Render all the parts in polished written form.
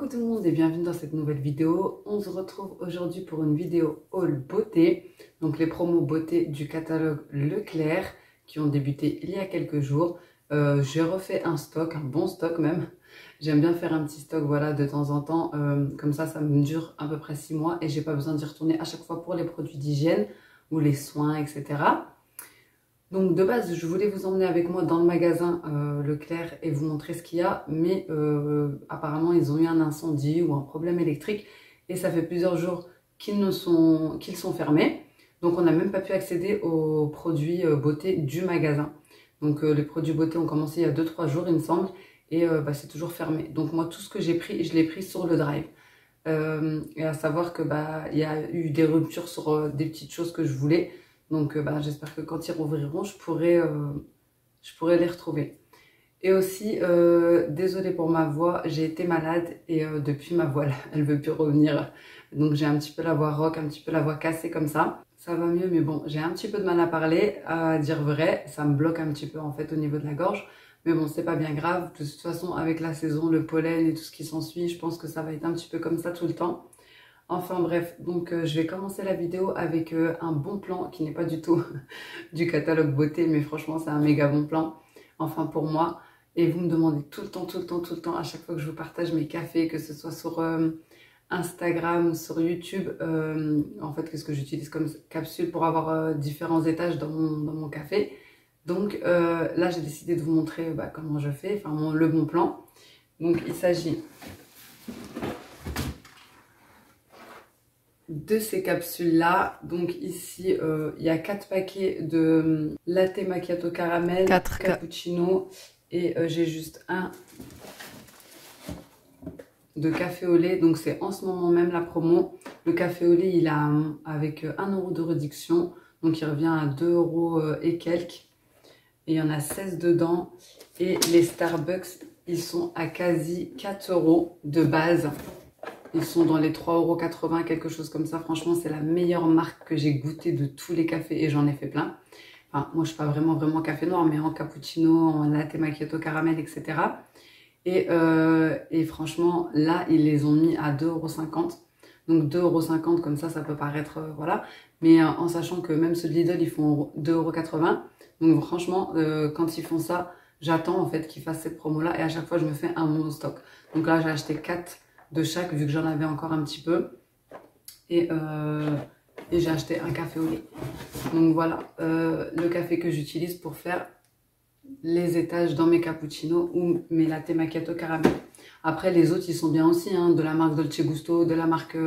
Coucou tout le monde et bienvenue dans cette nouvelle vidéo. On se retrouve aujourd'hui pour une vidéo haul beauté. Donc les promos beauté du catalogue Leclerc qui ont débuté il y a quelques jours. J'ai refait un stock, un bon stock même. J'aime bien faire un petit stock voilà, de temps en temps. Comme ça me dure à peu près 6 mois et j'ai pas besoin d'y retourner à chaque fois pour les produits d'hygiène ou les soins, etc. Donc de base, je voulais vous emmener avec moi dans le magasin Leclerc et vous montrer ce qu'il y a. Mais apparemment, ils ont eu un incendie ou un problème électrique. Et ça fait plusieurs jours qu'ils sont fermés. Donc on n'a même pas pu accéder aux produits beauté du magasin. Donc les produits beauté ont commencé il y a 2-3 jours, il me semble. Et c'est toujours fermé. Donc moi, tout ce que j'ai pris, je l'ai pris sur le drive. Et à savoir que il y a eu des ruptures sur des petites choses que je voulais. Donc j'espère que quand ils rouvriront, je pourrai les retrouver. Et aussi, désolée pour ma voix, j'ai été malade et depuis ma voix, elle veut plus revenir. Donc j'ai un petit peu la voix rauque, un petit peu la voix cassée comme ça. Ça va mieux, mais bon, j'ai un petit peu de mal à parler, à dire vrai. Ça me bloque un petit peu en fait au niveau de la gorge. Mais bon, c'est pas bien grave. De toute façon, avec la saison, le pollen et tout ce qui s'ensuit, je pense que ça va être un petit peu comme ça tout le temps. Enfin bref, donc je vais commencer la vidéo avec un bon plan qui n'est pas du tout du catalogue beauté, mais franchement c'est un méga bon plan, enfin pour moi. Et vous me demandez tout le temps, à chaque fois que je vous partage mes cafés, que ce soit sur Instagram, sur YouTube, en fait qu'est-ce que j'utilise comme capsule pour avoir différents étages dans mon café. Donc là j'ai décidé de vous montrer comment je fais, enfin le bon plan. Donc il s'agit de ces capsules là. Donc ici il y a 4 paquets de latte macchiato caramel, 4 cappuccino et j'ai juste un de café au lait. Donc c'est en ce moment même la promo. Le café au lait il a avec 1 € de réduction, donc il revient à 2 € et quelques, et il y en a 16 dedans. Et les Starbucks ils sont à quasi 4 € de base. Ils sont dans les 3,80 €, quelque chose comme ça. Franchement, c'est la meilleure marque que j'ai goûté de tous les cafés et j'en ai fait plein. Enfin, moi, je suis pas vraiment café noir, mais en cappuccino, en latte macchiato caramel, etc. Et franchement, là, ils les ont mis à 2,50 €. Donc 2,50 € comme ça peut paraître, voilà. Mais en sachant que même ceux de Lidl, ils font 2,80 €. Donc franchement, quand ils font ça, j'attends en fait qu'ils fassent cette promo-là. Et à chaque fois, je me fais un bon stock. Donc là, j'ai acheté 4 de chaque vu que j'en avais encore un petit peu. Et j'ai acheté un café au lait. Donc voilà, le café que j'utilise pour faire les étages dans mes cappuccinos ou mes latte macchiato caramel. Après les autres ils sont bien aussi, hein, de la marque Dolce Gusto, de la marque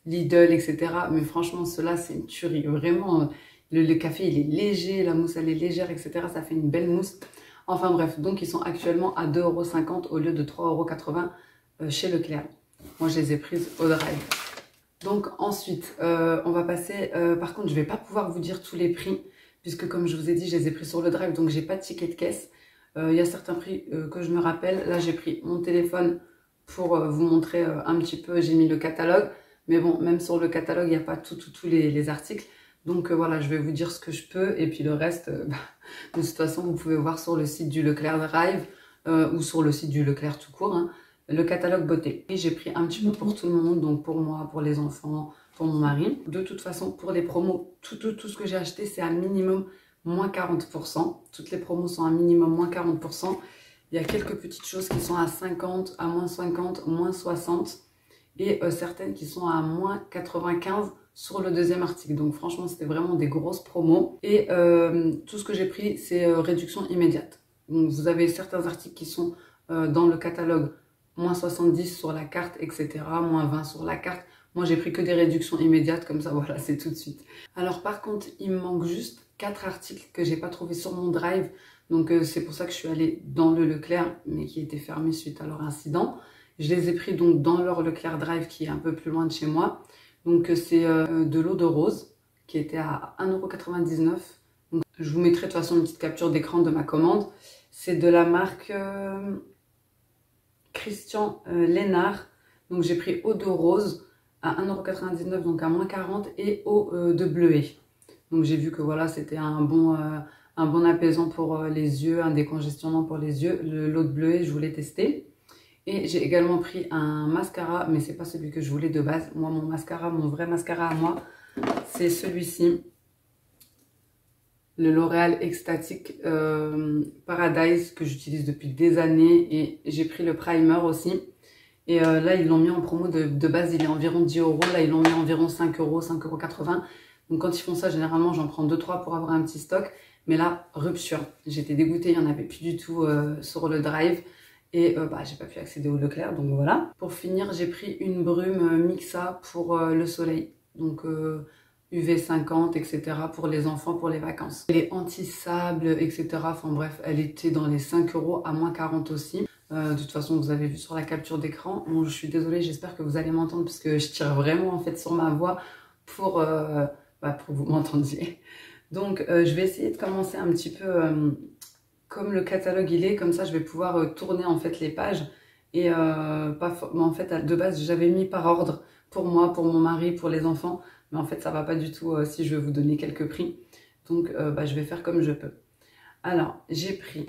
Lidl, etc. Mais franchement ceux-là c'est une tuerie. Vraiment, le café il est léger, la mousse elle est légère, etc. Ça fait une belle mousse. Enfin bref, donc ils sont actuellement à 2,50 € au lieu de 3,80 € chez Leclerc. Moi je les ai prises au drive. Donc ensuite, on va passer, par contre je vais pas pouvoir vous dire tous les prix, puisque comme je vous ai dit, je les ai pris sur le drive, donc j'ai pas de ticket de caisse. Il y a certains prix que je me rappelle. Là j'ai pris mon téléphone pour vous montrer un petit peu, j'ai mis le catalogue. Mais bon, même sur le catalogue, il n'y a pas tous les articles. Donc voilà, je vais vous dire ce que je peux, et puis le reste, de toute façon, vous pouvez voir sur le site du Leclerc Drive, ou sur le site du Leclerc tout court, hein. Le catalogue beauté. Et j'ai pris un petit peu pour tout le monde, donc pour moi, pour les enfants, pour mon mari. De toute façon, pour les promos, tout ce que j'ai acheté, c'est à minimum moins 40%. Toutes les promos sont à minimum moins 40%. Il y a quelques petites choses qui sont à 50, à moins 50, moins 60. Et certaines qui sont à moins 95 sur le deuxième article. Donc franchement, c'était vraiment des grosses promos. Et tout ce que j'ai pris, c'est réduction immédiate. Donc vous avez certains articles qui sont dans le catalogue moins 70 sur la carte, etc. Moins 20 sur la carte. Moi, j'ai pris que des réductions immédiates, comme ça, voilà, c'est tout de suite. Alors, par contre, il me manque juste 4 articles que j'ai pas trouvé sur mon drive. Donc, c'est pour ça que je suis allée dans le Leclerc, mais qui était fermé suite à leur incident. Je les ai pris donc dans leur Leclerc Drive, qui est un peu plus loin de chez moi. Donc, c'est de l'eau de rose, qui était à 1,99 €. Donc, je vous mettrai de toute façon une petite capture d'écran de ma commande. C'est de la marque Christian Lénard. Donc j'ai pris eau de rose à 1,99 €, donc à moins 40, et eau de bleuet. Donc j'ai vu que voilà, c'était un bon apaisant pour les yeux, un décongestionnant pour les yeux. L'eau de bleuet, je voulais tester. Et j'ai également pris un mascara, mais c'est pas celui que je voulais de base. Moi, mon mascara, mon vrai mascara à moi, c'est celui-ci. Le L'Oréal Extatic Paradise que j'utilise depuis des années. Et j'ai pris le primer aussi. Et là, ils l'ont mis en promo de base, il est environ 10 euros. Là, ils l'ont mis environ 5 euros, 5,80 €. Donc quand ils font ça, généralement, j'en prends 2-3 pour avoir un petit stock. Mais là, rupture. J'étais dégoûtée, il n'y en avait plus du tout sur le drive. Et j'ai pas pu accéder au Leclerc, donc voilà. Pour finir, j'ai pris une brume Mixa pour le soleil. Donc UV 50, etc. pour les enfants, pour les vacances. Elle est anti-sable, etc. Enfin bref, elle était dans les 5 euros à moins 40 aussi. De toute façon, vous avez vu sur la capture d'écran. Bon, je suis désolée, j'espère que vous allez m'entendre parce que je tire vraiment en fait sur ma voix pour que vous m'entendiez. Donc, je vais essayer de commencer un petit peu comme le catalogue il est, comme ça je vais pouvoir tourner en fait les pages. Et en fait, de base, j'avais mis par ordre pour moi, pour mon mari, pour les enfants. Mais en fait, ça va pas du tout si je vais vous donner quelques prix. Donc, je vais faire comme je peux. Alors, j'ai pris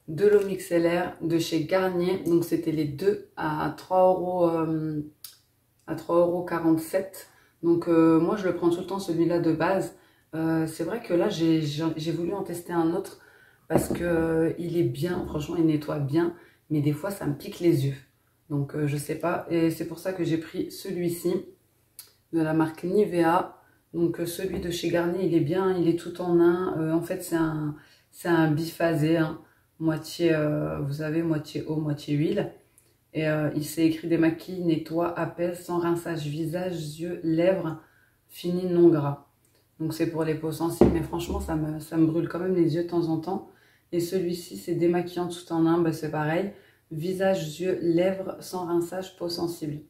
de l'eau micellaire de chez Garnier. Donc, c'était les deux à 3,47 €. Donc, moi, je le prends tout le temps, celui-là de base. C'est vrai que là, j'ai voulu en tester un autre parce que il est bien. Franchement, il nettoie bien. Mais des fois, ça me pique les yeux. Donc, je sais pas. Et c'est pour ça que j'ai pris celui-ci de la marque Nivea. Donc, celui de chez Garnier, il est bien. Il est tout en un. En fait, c'est un biphasé, hein. Moitié, vous savez, moitié eau, moitié huile. Et il s'est écrit démaquille, nettoie, apaise, sans rinçage, visage, yeux, lèvres, fini, non gras. Donc c'est pour les peaux sensibles, mais franchement, ça me brûle quand même les yeux de temps en temps. Et celui-ci, c'est démaquillant tout en un, c'est pareil. Visage, yeux, lèvres, sans rinçage, peau sensible.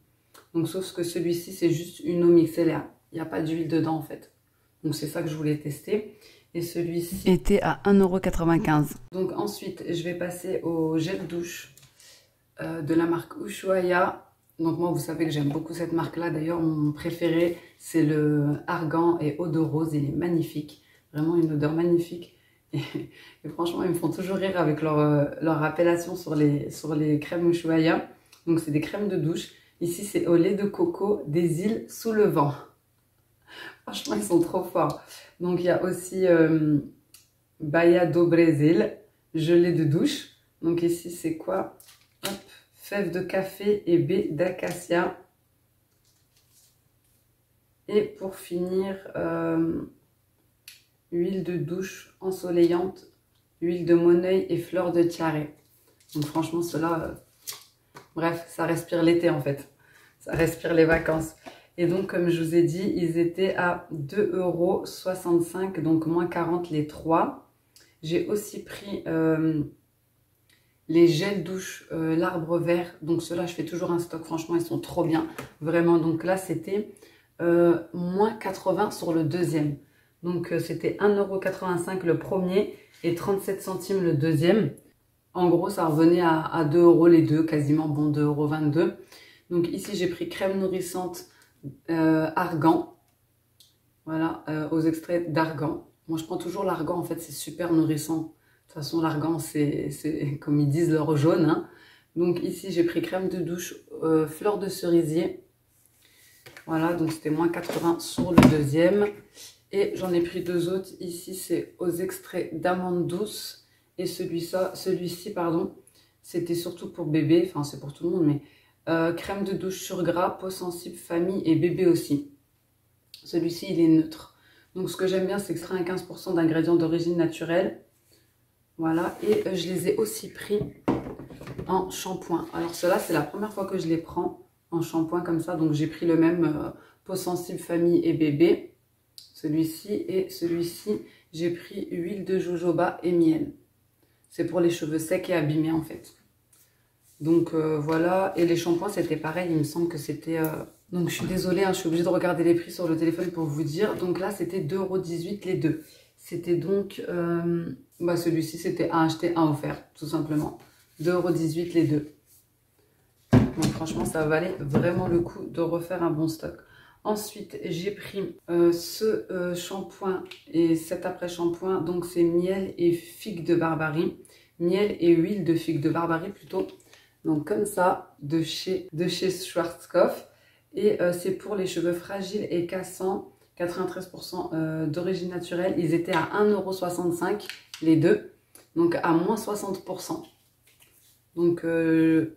Donc sauf que celui-ci, c'est juste une eau micellaire. Il n'y a pas d'huile dedans en fait. Donc c'est ça que je voulais tester. Et celui-ci était à 1,95 €. Donc ensuite, je vais passer au gel douche de la marque Ushuaïa. Donc moi, vous savez que j'aime beaucoup cette marque-là. D'ailleurs, mon préféré, c'est le Argan et Eau de Rose. Il est magnifique. Vraiment une odeur magnifique. Et franchement, ils me font toujours rire avec leur appellation sur les crèmes Ushuaïa. Donc c'est des crèmes de douche. Ici, c'est au lait de coco des îles sous le vent. Franchement, ils sont trop forts. Donc, il y a aussi Baia do Brésil, gelée de douche. Donc, ici, c'est quoi? Hop, fèves de café et baies d'acacia. Et pour finir, huile de douche ensoleillante, huile de moneuil et fleurs de tiare. Donc, franchement, cela, bref, ça respire l'été en fait. Ça respire les vacances. Et donc, comme je vous ai dit, ils étaient à 2,65 €, donc moins 40 les 3. J'ai aussi pris les gels douche l'arbre vert. Donc, ceux-là, je fais toujours un stock. Franchement, ils sont trop bien. Vraiment. Donc là, c'était moins 80 sur le deuxième. Donc, c'était 1,85 € le premier et 37 centimes le deuxième. En gros, ça revenait à 2 € les deux, quasiment, bon, 2,22 €. Donc, ici, j'ai pris crème nourrissante argan, voilà, aux extraits d'argan. Moi je prends toujours l'argan, en fait c'est super nourrissant. De toute façon l'argan c'est comme ils disent l'or jaune, hein. Donc ici j'ai pris crème de douche fleur de cerisier, voilà, donc c'était moins 80 sur le deuxième. Et j'en ai pris deux autres. Ici c'est aux extraits d'amande douce et celui-ci pardon, c'était surtout pour bébé, enfin c'est pour tout le monde, mais crème de douche sur gras, peau sensible, famille et bébé aussi. Celui-ci, il est neutre. Donc, ce que j'aime bien, c'est extrait à 15% d'ingrédients d'origine naturelle. Voilà. Et je les ai aussi pris en shampoing. Alors, ceux-là, c'est la première fois que je les prends en shampoing comme ça. Donc, j'ai pris le même peau sensible, famille et bébé. Celui-ci et celui-ci, j'ai pris huile de jojoba et miel. C'est pour les cheveux secs et abîmés, en fait. Donc voilà, et les shampoings c'était pareil, il me semble que c'était... Donc je suis désolée, hein, je suis obligée de regarder les prix sur le téléphone pour vous dire. Donc là c'était 2,18 € les deux. C'était donc... celui-ci c'était un acheté, un offert, tout simplement. 2,18 € les deux. Donc franchement ça valait vraiment le coup de refaire un bon stock. Ensuite j'ai pris ce shampoing et cet après-shampoing. Donc c'est miel et figue de Barbarie. Miel et huile de figue de Barbarie plutôt. Donc comme ça, de chez Schwarzkopf. Et c'est pour les cheveux fragiles et cassants, 93% d'origine naturelle. Ils étaient à 1,65 € les deux, donc à moins 60%. Donc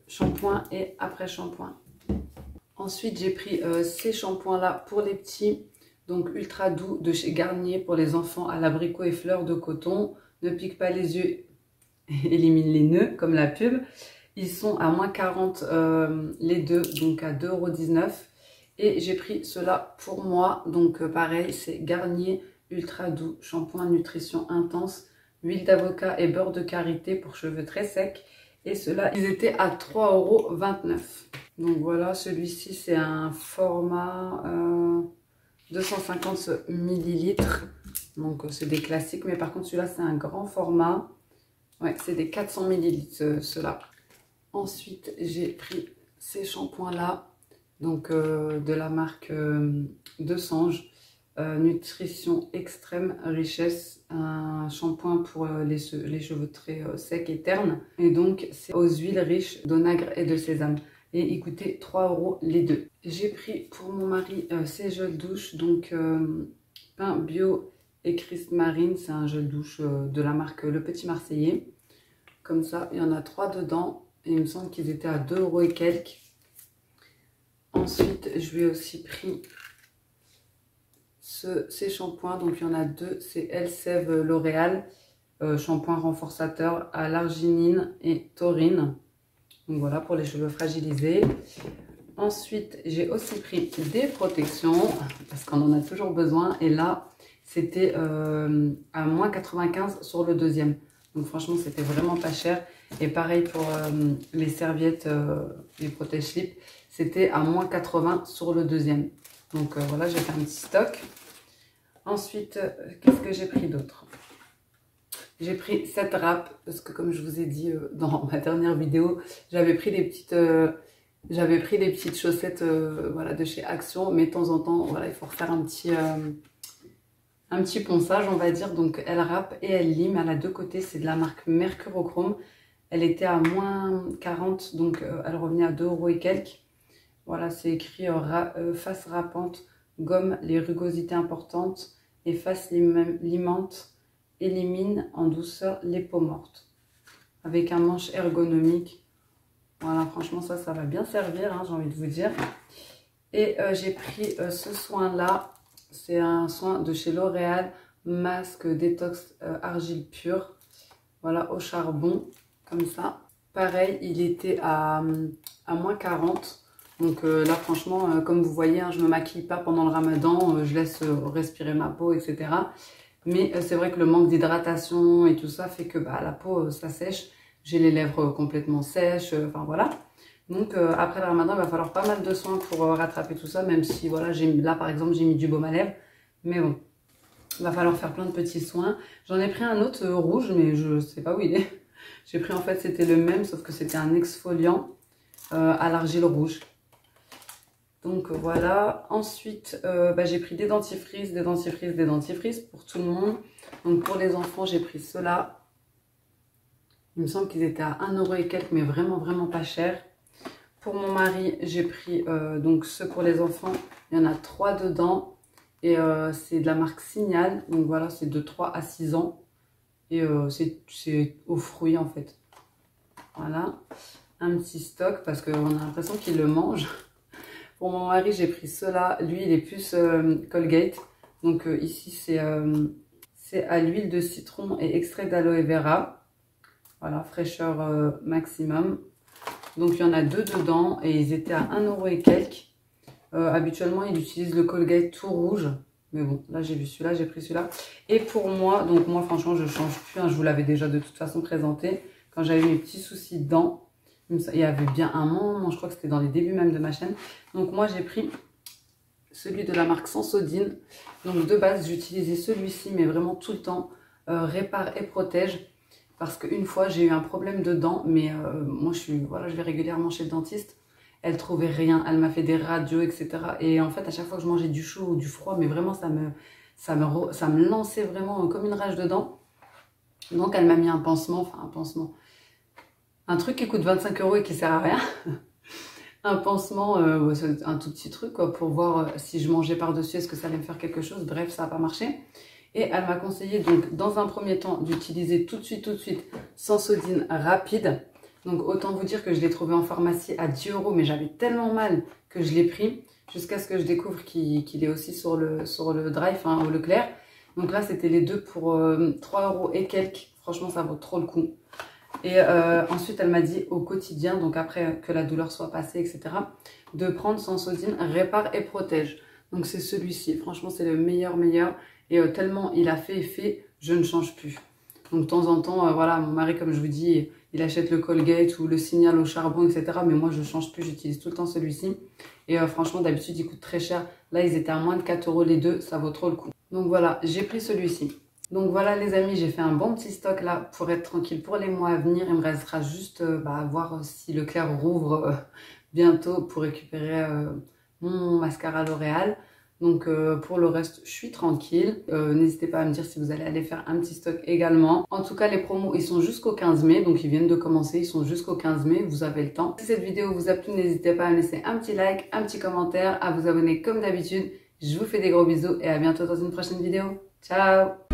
shampoing et après shampoing. Ensuite, j'ai pris ces shampoings-là pour les petits. Donc ultra doux de chez Garnier pour les enfants à l'abricot et fleurs de coton. Ne pique pas les yeux, élimine les nœuds comme la pub. Ils sont à moins 40 les deux, donc à 2,19 €. Et j'ai pris cela pour moi. Donc pareil, c'est Garnier ultra doux, shampoing nutrition intense, huile d'avocat et beurre de karité pour cheveux très secs. Et ceux-là, ils étaient à 3,29 €. Donc voilà, celui-ci c'est un format 250 ml. Donc c'est des classiques, mais par contre celui-là c'est un grand format. Ouais, c'est des 400 ml ceux-là. Ensuite, j'ai pris ces shampoings-là, donc de la marque de Sange, Nutrition Extrême Richesse, un shampoing pour les cheveux très secs et ternes. Et donc, c'est aux huiles riches d'onagre et de sésame. Et ils coûtaient 3 € les deux. J'ai pris pour mon mari ces gels douche, donc Pain Bio et Christ Marine, c'est un gel douche de la marque Le Petit Marseillais. Comme ça, il y en a 3 dedans. Et il me semble qu'ils étaient à 2 € et quelques. Ensuite, je lui ai aussi pris ces shampoings. Donc, il y en a deux. C'est Elseve L'Oréal. Shampoing renforçateur à l'arginine et taurine. Donc, voilà, pour les cheveux fragilisés. Ensuite, j'ai aussi pris des protections. Parce qu'on en a toujours besoin. Et là, c'était à moins 95 sur le deuxième. Donc franchement, c'était vraiment pas cher. Et pareil pour les serviettes, les protège-slip, c'était à moins 80 sur le deuxième. Donc voilà, j'ai fait un petit stock. Ensuite, qu'est-ce que j'ai pris d'autre? J'ai pris cette râpe, parce que comme je vous ai dit dans ma dernière vidéo, j'avais pris des petites chaussettes voilà, de chez Action. Mais de temps en temps, voilà, il faut refaire un petit ponçage, on va dire. Donc elle râpe et elle lime. Elle a deux côtés, c'est de la marque Mercurochrome. Elle était à moins 40, donc elle revenait à 2 € et quelques. Voilà, c'est écrit face râpante, gomme les rugosités importantes et face limante, élimine en douceur les peaux mortes. Avec un manche ergonomique. Voilà, franchement ça va bien servir, hein, j'ai envie de vous dire. Et j'ai pris ce soin-là. C'est un soin de chez L'Oréal, masque détox argile pure. Voilà, au charbon, comme ça. Pareil, il était à moins 40. Donc là, franchement, comme vous voyez, hein, je ne me maquille pas pendant le ramadan. Je laisse respirer ma peau, etc. Mais c'est vrai que le manque d'hydratation et tout ça fait que la peau, ça sèche. J'ai les lèvres complètement sèches. Enfin, voilà. Donc après le ramadan, il va falloir pas mal de soins pour rattraper tout ça. Même si, voilà, là, par exemple, j'ai mis du baume à lèvres. Mais bon, il va falloir faire plein de petits soins. J'en ai pris un autre rouge, mais je ne sais pas où il est. J'ai pris, en fait, c'était le même, sauf que c'était un exfoliant à l'argile rouge. Donc voilà. Ensuite, j'ai pris des dentifrices pour tout le monde. Donc pour les enfants, j'ai pris ceux-là. Il me semble qu'ils étaient à 1 € et quelques, mais vraiment, vraiment pas cher. Pour mon mari, j'ai pris donc ceux pour les enfants. Il y en a 3 dedans. Et c'est de la marque Signal. Donc voilà, c'est de 3 à 6 ans. Et c'est aux fruits en fait. Voilà. Un petit stock parce qu'on a l'impression qu'il le mange. Pour mon mari, j'ai pris ceux-là. Lui, il est plus Colgate. Donc ici, c'est à l'huile de citron et extrait d'aloe vera. Voilà, fraîcheur maximum. Donc il y en a 2 dedans et ils étaient à 1 € et quelques. Habituellement, il utilise le Colgate tout rouge. Mais bon, là, j'ai vu celui-là, j'ai pris celui-là. Et pour moi, donc moi, franchement, je ne change plus. Hein, je vous l'avais déjà de toute façon présenté. Quand j'avais mes petits soucis de dents, il y avait bien un moment, je crois que c'était dans les débuts même de ma chaîne. Donc moi, j'ai pris celui de la marque Sensodyne. Donc de base, j'utilisais celui-ci, mais vraiment tout le temps. Répare et protège. Parce qu'une fois, j'ai eu un problème de dents. Mais moi, je vais régulièrement chez le dentiste. Elle trouvait rien, elle m'a fait des radios, etc. Et en fait, à chaque fois que je mangeais du chaud ou du froid, mais vraiment, ça me lançait vraiment comme une rage dedans. Donc, elle m'a mis un pansement, un truc qui coûte 25 € et qui sert à rien. Un pansement, c'est un tout petit truc quoi, pour voir si je mangeais par-dessus, est-ce que ça allait me faire quelque chose. Bref, ça n'a pas marché. Et elle m'a conseillé donc dans un premier temps d'utiliser tout de suite Sensodyne rapide. Donc autant vous dire que je l'ai trouvé en pharmacie à 10 €, mais j'avais tellement mal que je l'ai pris jusqu'à ce que je découvre qu'il est aussi sur le Drive, hein, au Leclerc. Donc là, c'était les deux pour 3 € et quelques. Franchement, ça vaut trop le coup. Et ensuite, elle m'a dit au quotidien, donc après que la douleur soit passée, etc., de prendre Sensodyne Répare et Protège. Donc c'est celui-ci. Franchement, c'est le meilleur. Et tellement il a fait effet, je ne change plus. Donc de temps en temps, voilà, mon mari, comme je vous dis, il achète le Colgate ou le Signal au charbon, etc. Mais moi, je ne change plus, j'utilise tout le temps celui-ci. Et franchement, d'habitude, il coûte très cher. Là, ils étaient à moins de 4 € les deux, ça vaut trop le coup. Donc voilà, j'ai pris celui-ci. Donc voilà les amis, j'ai fait un bon petit stock là pour être tranquille pour les mois à venir. Il me restera juste à voir si Leclerc rouvre bientôt pour récupérer mon mascara L'Oréal. Donc pour le reste, je suis tranquille. N'hésitez pas à me dire si vous allez aller faire un petit stock également. En tout cas, les promos, ils sont jusqu'au 15 mai. Donc ils viennent de commencer, ils sont jusqu'au 15 mai. Vous avez le temps. Si cette vidéo vous a plu, n'hésitez pas à me laisser un petit like, un petit commentaire, à vous abonner comme d'habitude. Je vous fais des gros bisous et à bientôt dans une prochaine vidéo. Ciao!